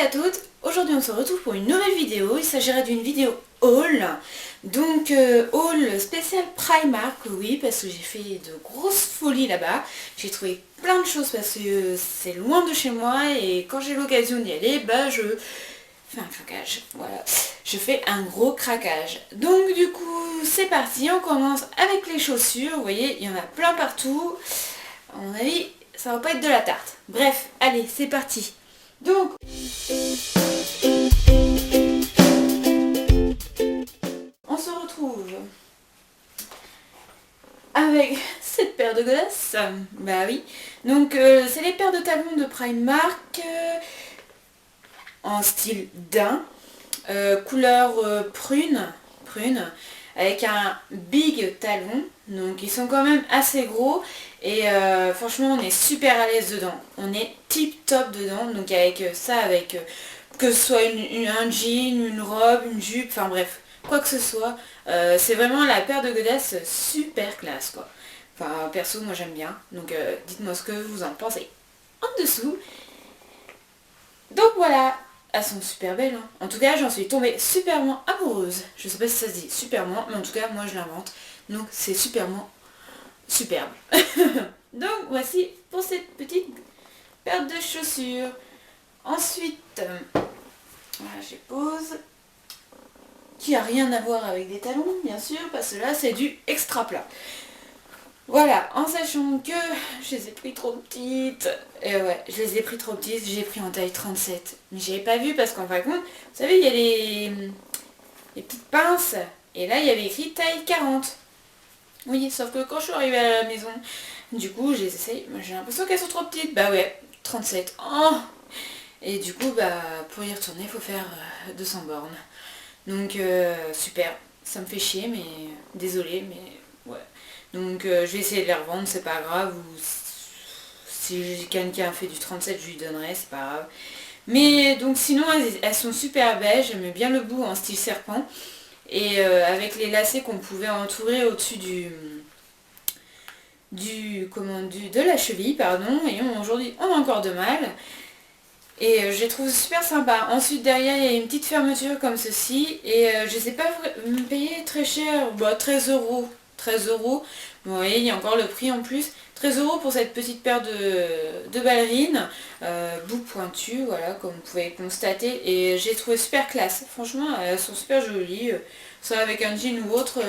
à toutes, aujourd'hui on se retrouve pour une nouvelle vidéo, il s'agira d'une vidéo haul, donc haul spécial Primark, oui, parce que j'ai fait de grosses folies là-bas, j'ai trouvé plein de choses parce que c'est loin de chez moi et quand j'ai l'occasion d'y aller, bah je fais un craquage, voilà, je fais un gros craquage. Donc du coup c'est parti, on commence avec les chaussures, vous voyez, il y en a plein partout, à mon avis ça va pas être de la tarte. Bref, allez, c'est parti. Donc, on se retrouve avec cette paire de godasses. Bah oui. Donc, c'est les paires de talons de Primark en style daim, couleur prune, avec un big talon. Donc, ils sont quand même assez gros. Et franchement on est super à l'aise dedans, on est tip top dedans, donc avec ça, avec que ce soit un jean, une robe, une jupe, enfin bref, quoi que ce soit, c'est vraiment la paire de godasses super classe quoi. Enfin perso moi j'aime bien, donc dites-moi ce que vous en pensez en dessous. Donc voilà, elles sont super belles, hein. En tout cas j'en suis tombée superment amoureuse, je sais pas si ça se dit superment, mais en tout cas moi je l'invente, donc c'est superment superbe. Donc voici pour cette petite paire de chaussures. Ensuite, voilà, je pose, qui a rien à voir avec des talons bien sûr, parce que là c'est du extra plat. Voilà, en sachant que je les ai pris trop petites. Et ouais, je les ai pris trop petites, j'ai pris en taille 37. Mais j'avais pas vu parce qu'en fin de compte, vous savez, il y a les petites pinces, et là il y avait écrit taille 40. Oui, sauf que quand je suis arrivée à la maison, du coup, je les essaye, j'ai l'impression qu'elles sont trop petites. Bah ouais, 37. Oh, et du coup, bah pour y retourner, il faut faire 200 bornes. Donc, super. Ça me fait chier, mais désolé, mais ouais. Donc, je vais essayer de les revendre, c'est pas grave. Ou si quelqu'un fait du 37, je lui donnerai, c'est pas grave. Mais donc, sinon, elles sont super belles. J'aime bien le bout en style serpent. Et avec les lacets qu'on pouvait entourer au-dessus de la cheville, pardon, et aujourd'hui on a encore de mal. Et je les trouve super sympa. Ensuite derrière il y a une petite fermeture comme ceci, et je les ai pas payé très cher, bah 13 euros. 13 euros, vous voyez, il y a encore le prix en plus. 13 euros pour cette petite paire de ballerines, bout pointu, voilà, comme vous pouvez constater. Et j'ai trouvé super classe. Franchement, elles sont super jolies. Soit avec un jean ou autre,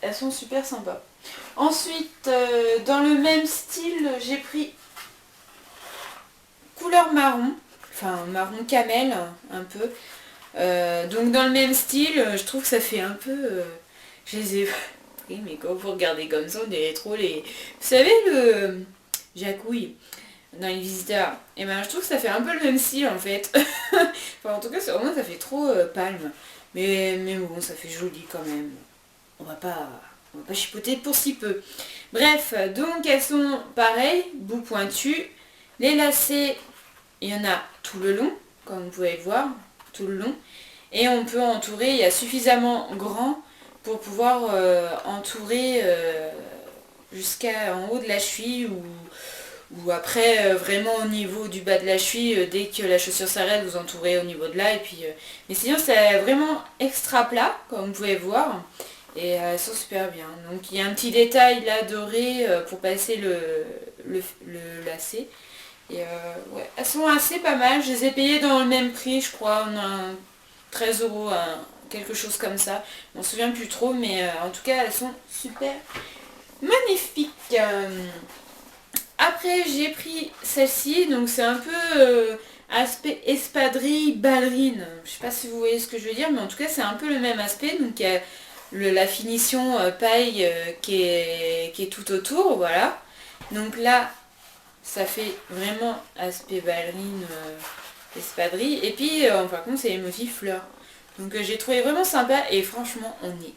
elles sont super sympas. Ensuite, dans le même style, j'ai pris couleur marron, enfin marron camel, un peu. Donc dans le même style, je trouve que ça fait un peu... je les ai pris, mais quand vous regardez comme ça, on dirait trop les... Vous savez le jacouille dans les visiteurs, et ben je trouve que ça fait un peu le même style en fait. Enfin en tout cas, au moins ça fait trop palme. Mais bon, ça fait joli quand même. On va pas chipoter pour si peu. Bref, donc elles sont pareilles, bout pointu. Les lacets, il y en a tout le long, comme vous pouvez le voir, tout le long. Et on peut entourer, il y a suffisamment grand pour pouvoir entourer jusqu'en haut de la cheville ou après vraiment au niveau du bas de la cheville, dès que la chaussure s'arrête, vous entourez au niveau de là. Et puis, mais sinon c'est vraiment extra plat, comme vous pouvez voir. Et elles sont super bien. Donc il y a un petit détail là doré pour passer le lacet. Et ouais, elles sont assez pas mal. Je les ai payées dans le même prix, je crois. On a 13 euros, quelque chose comme ça. Je m'en souviens plus trop, mais en tout cas elles sont super magnifiques. Après j'ai pris celle-ci, donc c'est un peu aspect espadrille ballerine. Je sais pas si vous voyez ce que je veux dire, mais en tout cas c'est un peu le même aspect. Donc il y a la finition paille qui est tout autour, voilà. Donc là ça fait vraiment aspect ballerine espadrille. Et puis par contre c'est les motifs fleurs. Donc j'ai trouvé vraiment sympa et franchement on est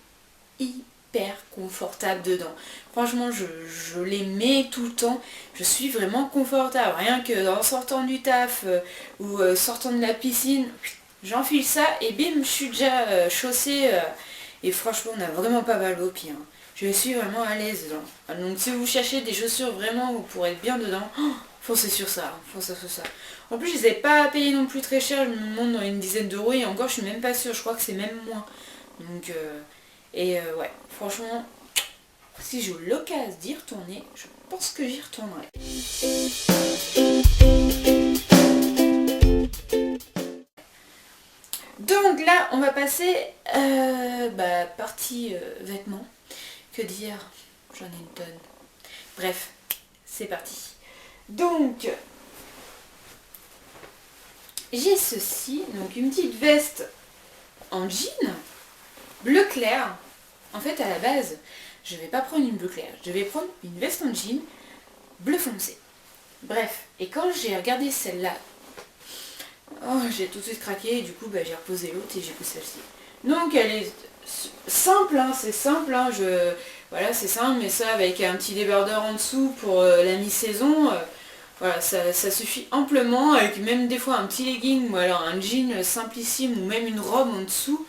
hyper confortable dedans. Franchement je les mets tout le temps, je suis vraiment confortable, rien que en sortant du taf ou sortant de la piscine, j'enfile ça et bim je suis déjà chaussée et franchement on n'a vraiment pas mal aux pieds, hein. je suis vraiment à l'aise dedans. Donc si vous cherchez des chaussures vraiment où pour être bien dedans, foncez sur ça, foncez sur ça. En plus je les ai pas payées non plus très cher, je me demande dans une dizaine d'euros et encore je suis même pas sûre, je crois que c'est même moins. Donc ouais, franchement, si j'ai eu l'occasion d'y retourner, je pense que j'y retournerai. Donc là, on va passer partie vêtements. Que dire? J'en ai une tonne. Bref, c'est parti. Donc, j'ai ceci, donc une petite veste en jean, bleu clair. En fait, à la base, je vais pas prendre une bleu clair, je vais prendre une veste en jean, bleu foncé. Bref, et quand j'ai regardé celle-là, j'ai tout de suite craqué et du coup j'ai reposé l'autre et j'ai pris celle-ci. Donc elle est simple, hein, c'est simple, hein, voilà c'est simple, mais ça avec un petit débardeur en dessous pour la mi-saison, voilà, ça suffit amplement, avec même des fois un petit legging ou alors un jean simplissime ou même une robe en dessous,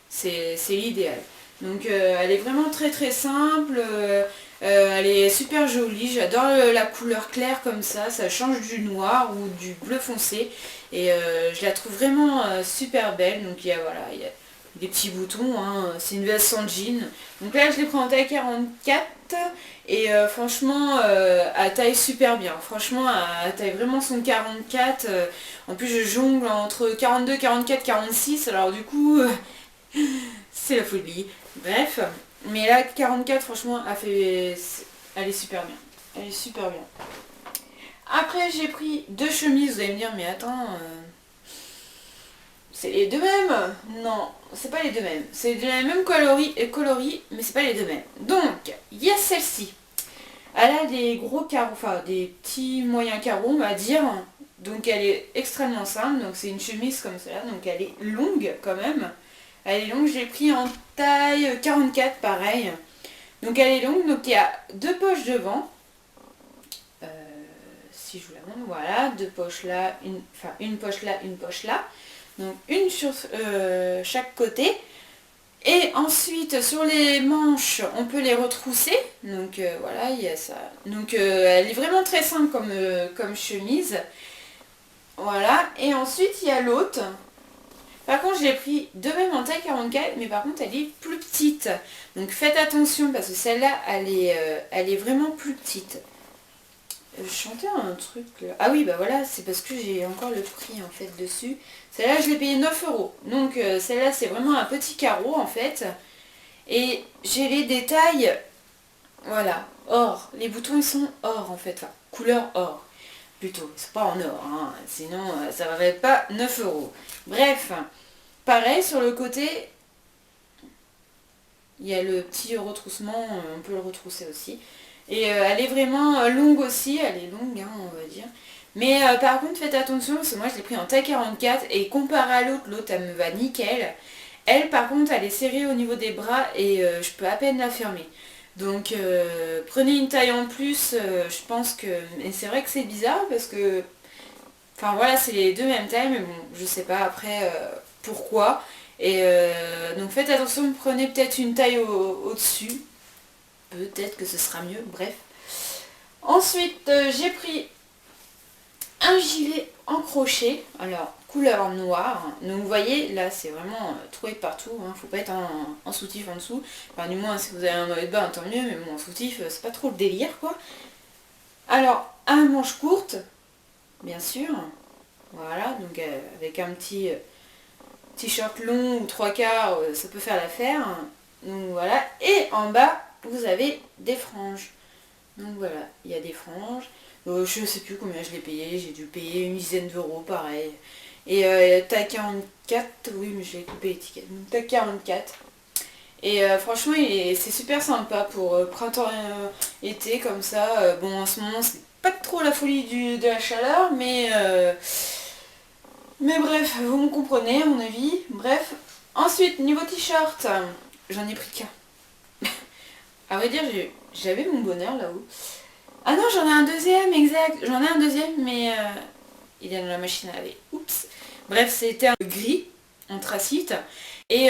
c'est l'idéal. Donc elle est vraiment très très simple, elle est super jolie, j'adore la couleur claire comme ça change du noir ou du bleu foncé et je la trouve vraiment super belle. Donc il y a des petits boutons, hein. C'est une veste sans jean. Donc là je l'ai pris en taille 44 et franchement elle taille super bien. Franchement elle taille vraiment son 44. En plus je jongle entre 42, 44, 46, alors du coup c'est la folie. Bref, mais là 44 franchement elle est super bien. Elle est super bien. Après j'ai pris deux chemises, vous allez me dire mais attends, c'est les deux mêmes? Non, c'est pas les deux mêmes. C'est de la même coloris, mais c'est pas les deux mêmes. Donc, il y a celle-ci. Elle a des gros carreaux, enfin des petits moyens carreaux on va dire. Donc elle est extrêmement simple, donc c'est une chemise comme cela, donc elle est longue quand même. Elle est longue, je l'ai pris en taille 44 pareil. Donc elle est longue, donc il y a deux poches devant. Si je vous la montre, voilà, deux poches là, une poche là, une poche là. Donc une sur chaque côté. Et ensuite sur les manches, on peut les retrousser. Donc voilà, il y a ça. Donc elle est vraiment très simple comme chemise. Voilà. Et ensuite il y a l'autre. Par contre je l'ai pris de même en taille 44, mais par contre elle est plus petite. Donc faites attention parce que celle-là elle est vraiment plus petite. Je chantais un truc là. Ah oui bah voilà, c'est parce que j'ai encore le prix en fait dessus. Celle-là je l'ai payé 9 euros. Donc celle-là c'est vraiment un petit carreau en fait. Et j'ai les détails, voilà, or. Les boutons ils sont or en fait, enfin couleur or plutôt. C'est pas en or, hein. Sinon ça ne valait pas 9 euros. Bref, pareil sur le côté, il y a le petit retroussement, on peut le retrousser aussi. Et elle est vraiment longue aussi, elle est longue hein, on va dire. Mais par contre faites attention parce que moi je l'ai pris en taille 44 et comparé à l'autre elle me va nickel. Elle par contre elle est serrée au niveau des bras et je peux à peine la fermer. Donc prenez une taille en plus, je pense que... Et c'est vrai que c'est bizarre parce que... Enfin voilà c'est les deux mêmes tailles mais bon je sais pas après pourquoi. Et donc faites attention, prenez peut-être une taille au-dessus. Peut-être que ce sera mieux, bref. Ensuite, j'ai pris un gilet en crochet, alors couleur noire. Donc vous voyez, là c'est vraiment troué partout, hein. Faut pas être en soutif en dessous. Enfin du moins si vous avez un maillot de bain, tant mieux, mais bon en soutif, c'est pas trop le délire quoi. Alors, un manche courte, bien sûr. Voilà, donc avec un petit t-shirt long ou trois quarts, ça peut faire l'affaire. Donc voilà, et en bas, vous avez des franges. Donc voilà, il y a des franges. Je sais plus combien je l'ai payé, j'ai dû payer une dizaine d'euros pareil. Et taille 44, oui mais je l'ai coupé l'étiquette. Donc taille 44. Et franchement c'est super sympa pour printemps-été comme ça. Bon en ce moment c'est pas trop la folie de la chaleur, mais bref, vous me comprenez à mon avis. Bref. Ensuite, niveau t-shirt, j'en ai pris qu'un. À vrai dire, j'avais mon bonheur là-haut. Ah non, j'en ai un deuxième, exact. J'en ai un deuxième, mais il est dans la machine à laver. Oups. Bref, c'était un gris, anthracite. Et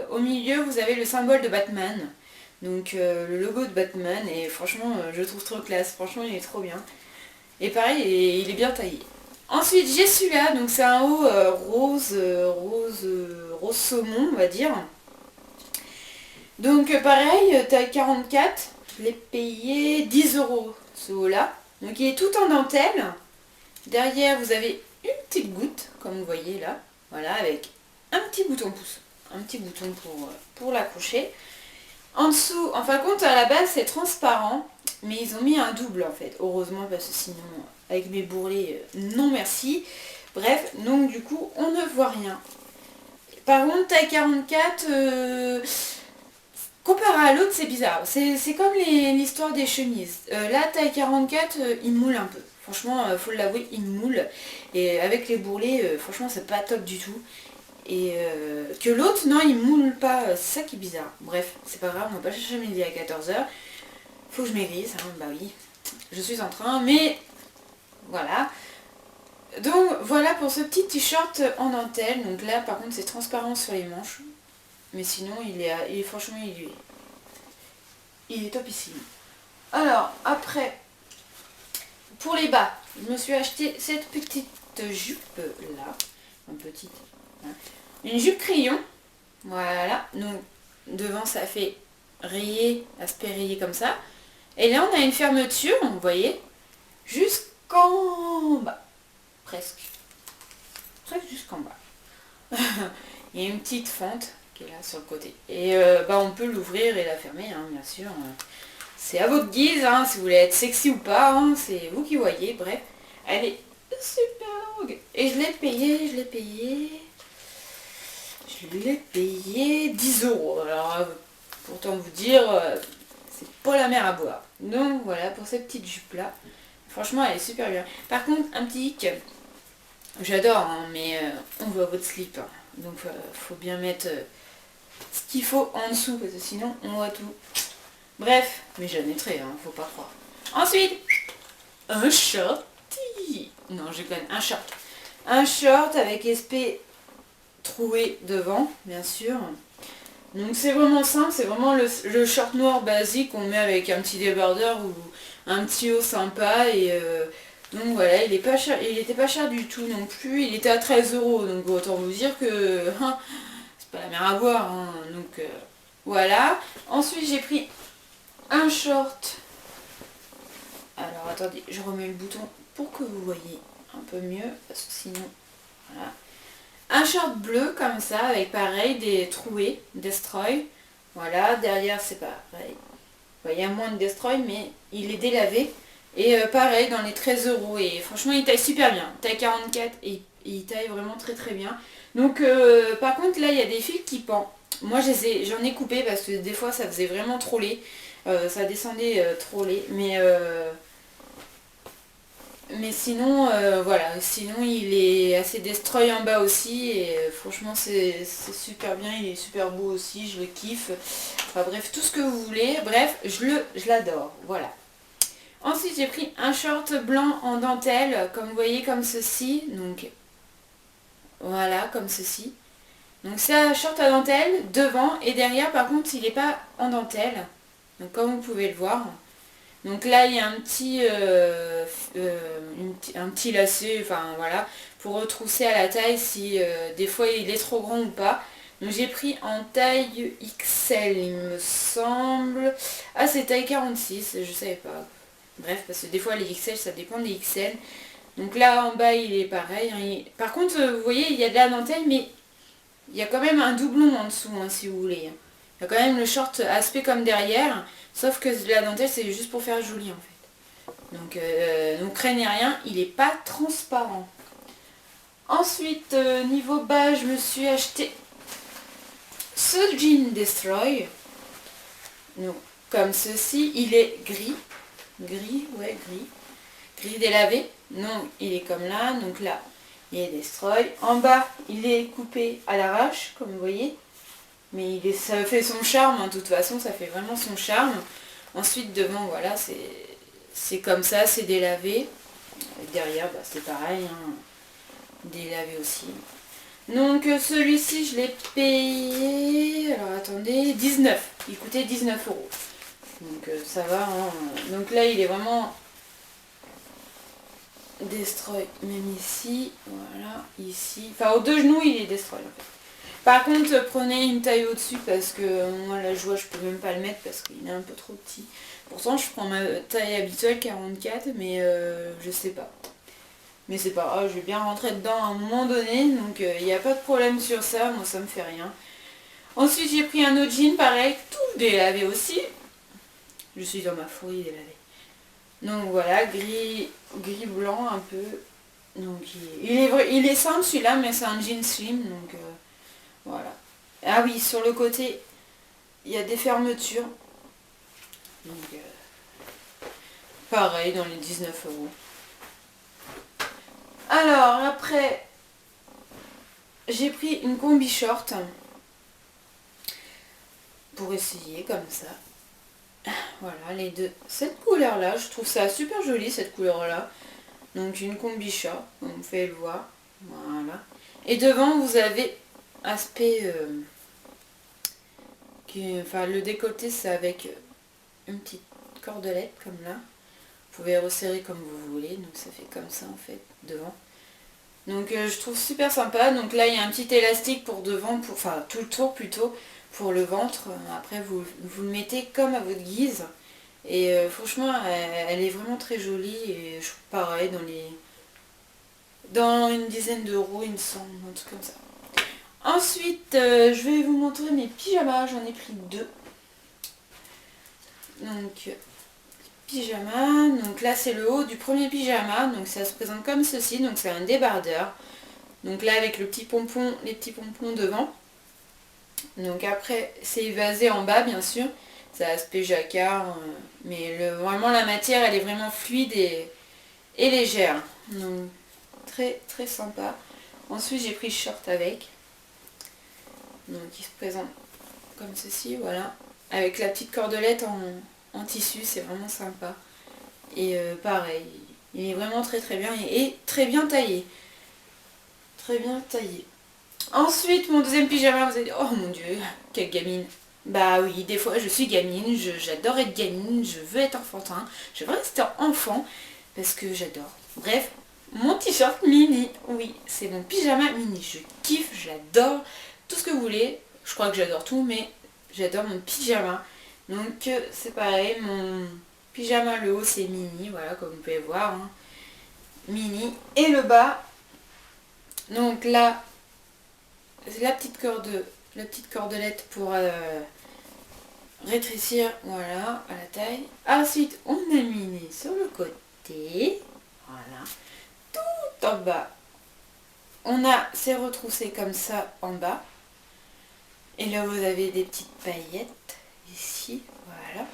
au milieu, vous avez le symbole de Batman. Donc le logo de Batman, et franchement je le trouve trop classe, franchement il est trop bien. Et pareil, il est bien taillé. Ensuite j'ai celui-là, donc c'est un haut rose saumon on va dire. Donc pareil, taille 44, je l'ai payé 10 € ce haut-là. Donc il est tout en dentelle. Derrière vous avez une petite goutte, comme vous voyez là, voilà, avec un petit bouton pouce, un petit bouton pour l'accrocher. En dessous, en fin de compte, à la base c'est transparent, mais ils ont mis un double en fait, heureusement, parce que sinon, avec mes bourrelets, non merci. Bref, donc du coup, on ne voit rien. Par contre, taille 44, comparé à l'autre, c'est bizarre. C'est comme l'histoire des chemises. Là, taille 44, il moule un peu. Franchement, faut l'avouer, il moule. Et avec les bourrelets, franchement, c'est pas top du tout. Et que l'autre, non, il moule pas. C'est ça qui est bizarre. Bref, c'est pas grave, on va pas chercher midi à 14 h. Faut que je maigrisse, hein, bah oui. Je suis en train, mais voilà. Donc voilà pour ce petit t-shirt en dentelle. Donc là, par contre, c'est transparent sur les manches. Mais sinon, franchement, il est topissime. Alors, après, pour les bas, je me suis acheté cette petite jupe là. Une petite. Hein. Une jupe crayon. Voilà. Donc, devant, ça fait rayé, aspect rayé comme ça. Et là, on a une fermeture, vous voyez, jusqu'en bas. Presque. Presque jusqu'en bas. Il y a une petite fente qui est là sur le côté. Et on peut l'ouvrir et la fermer, hein, bien sûr. C'est à votre guise, hein, si vous voulez être sexy ou pas, hein, c'est vous qui voyez. Bref, elle est super longue. Et je l'ai payé 10 €. Alors, pourtant vous dire, c'est pas la mer à boire. Donc voilà, pour cette petite jupe là. Franchement, elle est super bien. Par contre, un petit hic. J'adore, hein, mais on voit votre slip. Hein. Donc faut bien mettre ce qu'il faut en dessous, parce que sinon on voit tout. Bref, mais j'en ai très, hein, faut pas croire. Ensuite, un shorty. Non, je connais, un short. Un short avec épée troué devant, bien sûr. Donc c'est vraiment simple, c'est vraiment le short noir basique qu'on met avec un petit débardeur ou un petit haut sympa. Et donc voilà, il était pas cher du tout non plus, il était à 13 €. Donc autant vous dire que hein, c'est pas la mer à boire. Hein, donc voilà. Ensuite j'ai pris un short. Alors attendez, je remets le bouton pour que vous voyez un peu mieux, parce que sinon, voilà. Un short bleu comme ça, avec pareil, des troués, destroy. Voilà, derrière c'est pareil. Il y a moins de destroy, mais il est délavé. Et pareil, dans les 13 €. Et franchement, il taille super bien. Taille 44 et il taille vraiment très très bien. Donc par contre, là, il y a des fils qui pendent. Moi, j'en ai coupé parce que des fois, ça faisait vraiment trop laid. Ça descendait trop laid. Mais sinon, voilà, sinon il est assez destroy en bas aussi et franchement c'est super bien, il est super beau aussi, je le kiffe. Enfin bref, tout ce que vous voulez, bref, je l'adore, voilà. Ensuite j'ai pris un short blanc en dentelle, comme vous voyez, comme ceci, donc voilà, comme ceci. Donc c'est un short à dentelle, devant et derrière par contre il n'est pas en dentelle, donc comme vous pouvez le voir. Donc là, il y a un petit lacet, enfin voilà, pour retrousser à la taille si des fois il est trop grand ou pas. Donc j'ai pris en taille XL, il me semble. Ah, c'est taille 46, je savais pas. Bref, parce que des fois les XL, ça dépend des XL. Donc là, en bas, il est pareil. Hein, Par contre, vous voyez, il y a de la dentelle, mais il y a quand même un doublon en dessous, hein, si vous voulez. Il y a quand même le short aspect comme derrière. Sauf que la dentelle, c'est juste pour faire joli en fait. Donc craignez rien, il n'est pas transparent. Ensuite, niveau bas, je me suis acheté ce jean Destroy. Donc, comme ceci, il est gris. Gris, ouais, gris. Gris délavé. Non, il est comme là. Donc là, il est Destroy. En bas, il est coupé à l'arrache, comme vous voyez. Mais ça fait son charme, hein, de toute façon, ça fait vraiment son charme. Ensuite, devant, voilà, c'est comme ça, c'est délavé. Et derrière, c'est pareil, hein, délavé aussi. Donc, celui-ci, je l'ai payé, alors attendez, 19. Il coûtait 19 €. Donc ça va. Hein. Donc là il est vraiment destroy. Même ici. Voilà. Ici. Enfin aux deux genoux il est destroy en fait. Par contre prenez une taille au-dessus parce que moi la joie je peux même pas le mettre parce qu'il est un peu trop petit. Pourtant je prends ma taille habituelle 44 mais je sais pas. Mais c'est pas grave, je vais bien rentrer dedans à un moment donné, donc il n'y a pas de problème sur ça, moi ça me fait rien. Ensuite j'ai pris un autre jean, pareil, tout délavé aussi. Je suis dans ma fourrie délavée. Donc voilà, gris blanc un peu. Donc il est simple celui-là, mais c'est un jean slim, donc voilà. Ah oui, sur le côté, il y a des fermetures. Donc pareil, dans les 19 €. Alors après, j'ai pris une combi short pour essayer comme ça. Voilà les deux. Cette couleur là, je trouve ça super joli cette couleur là. Donc une combi short, comme vous pouvez le voir. Voilà. Et devant vous avez aspect... enfin le décolleté c'est avec une petite cordelette comme là. Vous pouvez resserrer comme vous voulez, donc ça fait comme ça en fait, devant. Donc je trouve super sympa. Donc là il y a un petit élastique pour devant, enfin tout le tour plutôt, pour le ventre. Après vous le mettez comme à votre guise. Et franchement elle est vraiment très jolie et je trouve pareil dans une dizaine d'euros il me semble, un truc comme ça. Ensuite je vais vous montrer mes pyjamas, j'en ai pris deux. Donc pyjama, donc là c'est le haut du premier pyjama, donc ça se présente comme ceci, donc c'est un débardeur. Donc là avec le petit pompon, les petits pompons devant. Donc après c'est évasé en bas bien sûr, c'est aspect jacquard, mais vraiment la matière elle est vraiment fluide et légère. Donc très très sympa. Ensuite j'ai pris short avec. Donc il se présente comme ceci, voilà. Avec la petite cordelette en tissu, c'est vraiment sympa. Et pareil, il est vraiment très très bien et très bien taillé. Très bien taillé. Ensuite, mon deuxième pyjama, vous allez dire, oh mon dieu, quelle gamine. Bah oui, des fois je suis gamine, j'adore être gamine, je veux être enfantin, je veux rester enfant, parce que j'adore. Bref, mon t-shirt mini, oui, c'est mon pyjama mini, je kiffe, j'adore, tout ce que vous voulez, je crois que j'adore tout, mais j'adore mon pyjama. Donc c'est pareil, mon pyjama, le haut c'est mini, voilà, comme vous pouvez voir, hein. Mini, et le bas, donc là, c'est la petite cordelette pour rétrécir, voilà, à la taille. Ensuite, on a mini sur le côté, voilà, tout en bas. C'est retroussé comme ça en bas. Et là, vous avez des petites paillettes, ici, voilà.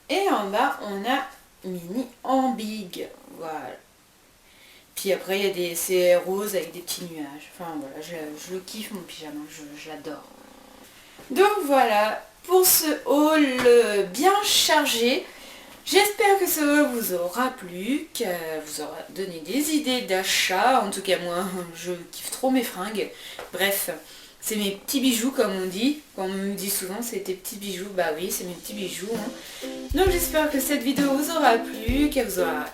Et en bas, on a mini en big, voilà. Puis après, il y a c'est rose avec des petits nuages. Enfin voilà, je le kiffe mon pyjama, je l'adore. Donc voilà, pour ce haul bien chargé, j'espère que ce haul vous aura plu, que vous aura donné des idées d'achat. En tout cas moi, je kiffe trop mes fringues. Bref, c'est mes petits bijoux comme on dit. Comme on me dit souvent, c'est tes petits bijoux. Bah oui, c'est mes petits bijoux. Hein. Donc j'espère que cette vidéo vous aura plu, qu'elle vous aura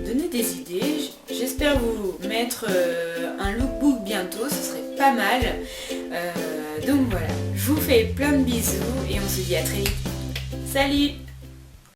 donné des idées. J'espère vous mettre un lookbook bientôt, ce serait pas mal. Donc voilà, je vous fais plein de bisous et on se dit à très vite. Salut!